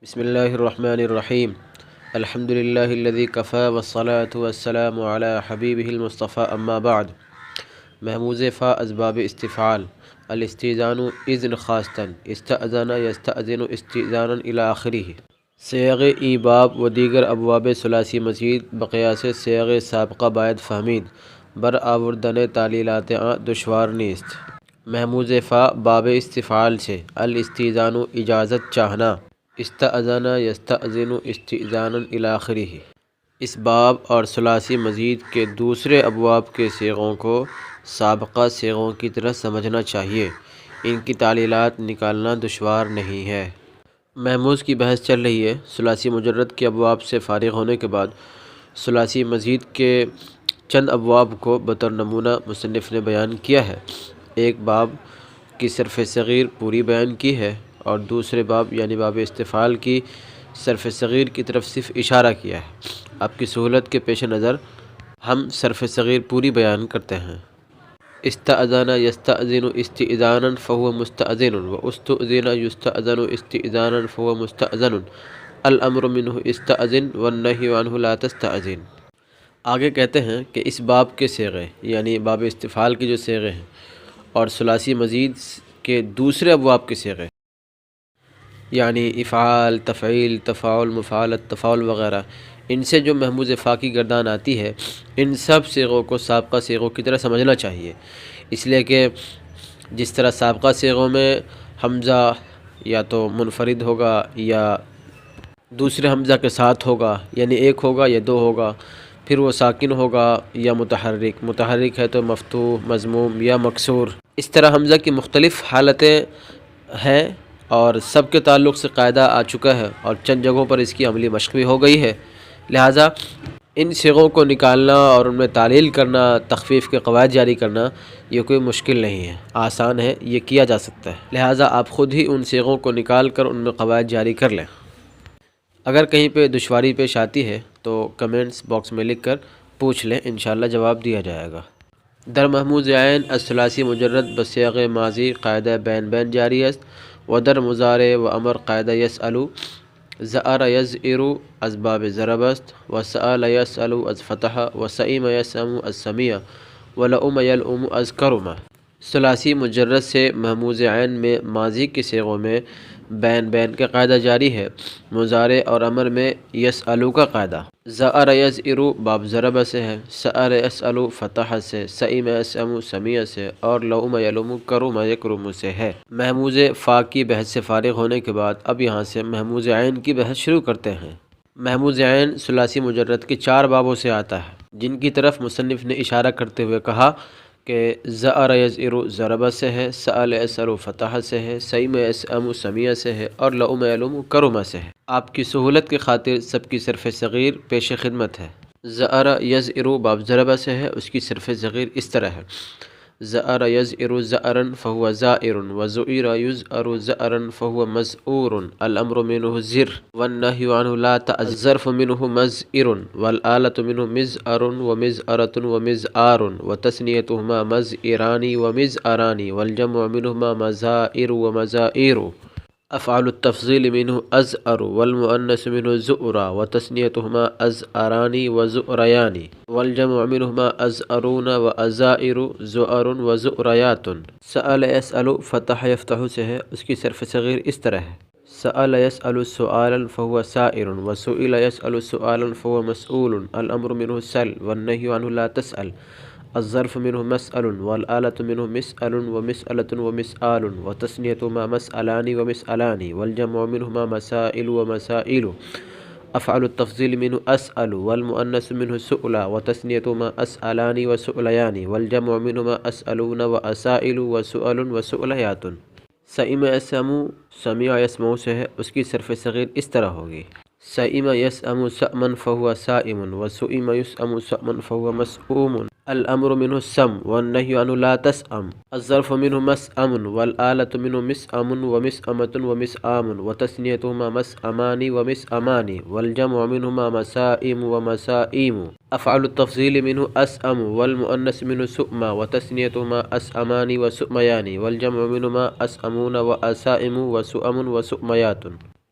بسم اللہ الرحمن الرحیم الحمد للہ الذی کفی والصلاة والسلام علی حبیبہ المصطفیٰ اما بعد۔ محموز فا اسباب استفعال الاستئذان اذن خاصتاً استأذن یستأذن استئذانا الی آخرہ۔ صیغ ایباب و دیگر ابواب ثلاثی مزید بقیاس صیغ سابقہ باید فہمید بر آوردن تعلیلات دشوار نیست۔ محموز فا باب استفعال سے الاستئذان اجازت چاہنا، استأذن یستأذن استئذانا الی آخرہ۔ اس باب اور ثلاثی مزید کے دوسرے ابواب کے صیغوں کو سابقہ صیغوں کی طرح سمجھنا چاہیے، ان کی تعلیلات نکالنا دشوار نہیں ہے۔ محموز کی بحث چل رہی ہے۔ ثلاثی مجرد کے ابواب سے فارغ ہونے کے بعد ثلاثی مزید کے چند ابواب کو بطور نمونہ مصنف نے بیان کیا ہے۔ ایک باب کی صرف صغیر پوری بیان کی ہے اور دوسرے باب یعنی باب استفعال کی صرف صغیر کی طرف صرف اشارہ کیا ہے۔ آپ کی سہولت کے پیش نظر ہم صرف صغیر پوری بیان کرتے ہیں۔ استأذن یستأذن استئذانا فهو مستأذن واستؤذن یستأذن استئذانا فهو مستأذن الامر منه استأذن والنهی عنه لا تستأذن۔ آگے کہتے ہیں کہ اس باب کے صیغے یعنی باب استفعال کی جو صیغے ہیں اور ثلاثی مزید کے دوسرے ابواب کے صیغے یعنی افعال، تفعیل، تفاعل، مفاعلت، تفاعل وغیرہ، ان سے جو محموز فا کی گردان آتی ہے، ان سب صیغوں کو سابقہ صیغوں کی طرح سمجھنا چاہیے، اس لیے کہ جس طرح سابقہ صیغوں میں حمزہ یا تو منفرد ہوگا یا دوسرے حمزہ کے ساتھ ہوگا، یعنی ایک ہوگا یا دو ہوگا، پھر وہ ساکن ہوگا یا متحرک، متحرک ہے تو مفتوح، مضموم یا مکسور، اس طرح حمزہ کی مختلف حالتیں ہیں اور سب کے تعلق سے قاعدہ آ چکا ہے اور چند جگہوں پر اس کی عملی مشق بھی ہو گئی ہے، لہٰذا ان صیغوں کو نکالنا اور ان میں تعلیل کرنا، تخفیف کے قواعد جاری کرنا یہ کوئی مشکل نہیں ہے، آسان ہے، یہ کیا جا سکتا ہے، لہٰذا آپ خود ہی ان صیغوں کو نکال کر ان میں قواعد جاری کر لیں۔ اگر کہیں پہ دشواری پیش آتی ہے تو کمنٹس باکس میں لکھ کر پوچھ لیں، انشاءاللہ جواب دیا جائے گا۔ در محموز عین الثلاثی مجرد بصیغ ماضی قاعدہ بین بین جاری است و در مضارع و امر قاعدہ یسألو زأر یزئر از باب ضرب است و سأل یسأل از فتح و سئم یسأم از سمیع و لؤم یلؤم از کرم۔ ثلاثی مجرد سے محموز عین میں ماضی کے صیغوں میں بین بین کا قاعدہ جاری ہے، مضارع اور امر میں یسألو کا قاعدہ۔ زأر یزئر باب ضرب سے ہے، سأل یسأل فتح سے، سئم یسأم سمیع سے اور لؤم یلؤم کرم یکرم سے ہے۔ محموز فا کی بحث سے فارغ ہونے کے بعد اب یہاں سے محموز عین کی بحث شروع کرتے ہیں۔ محموز عین ثلاثی مجرد کے 4 بابوں سے آتا ہے، جن کی طرف مصنف نے اشارہ کرتے ہوئے کہا کہ زأر یزئر ضرب سے ہے، سأل یسأل فتح سے ہے، سئم یسأم سمیع سے ہے اور لؤم یلؤم کرم سے ہے۔ آپ کی سہولت کی خاطر سب کی صرف صغیر پیش خدمت ہے۔ زأر یزئر باب ضرب سے ہے، اس کی صرف صغیر اس طرح ہے: زأر یزئر زأرا فهو زائر وزئر یزأر زأرا فهو مزؤور الامر منه زر والنهی عنه لا تأذر الظرف منه مزئر والآلة منه مزأر ومزأرة ومزآر وتثنیتهما مزئران ومزأران والجمع منهما مزائر ومزائر۔ افعال التفضیل منه ازأر والمؤنث منه زؤرا وتثنیتهما ازأران وزؤریان والجمع منهما ازأرون وازائر زؤر وزؤریات۔ سأل یسأل فتح یفتح سے ہے، اس کی صرف صغیر اس طرح ہے: سأل یسأل سؤالا فهو سائل وسئل يسأل سؤالا فهو مسؤول الامر منه سل والنهي عنه لا تسأل الظرف منه مسأل والآلة منه مسأل ومسألة ومسآل وتثنيتهما مسألان ومسألان والجمع منهما مسائل ومسائل۔ افعال التفضیل منه أسأل والمؤنث منه سؤلا وتثنيتهما أسألان وسؤليان والجمع منهما أسألون وأسائل وسؤل وسؤليات۔ سئم یسأم سمیع یسمع سے ہے، اس کی صرف صغیر اس طرح ہوگی: سئم یسأم سأما فهو سائم وسئم يسأم سأما فهو مسؤوم الامر منه السم والنهي عنه لا تسأم الظرف منه مسأم والآلة منه مسأم ومسأمة ومسآم وتثنيتهما مسأمان ومسأمان والجمع منهما مسائم ومسائم۔ افعال التفضیل منه أسأم والمؤنث منه سؤما وتثنيتهما أسأمان وسؤميان والجمع منهما أسأمون وأسائم وسؤم وسؤميات۔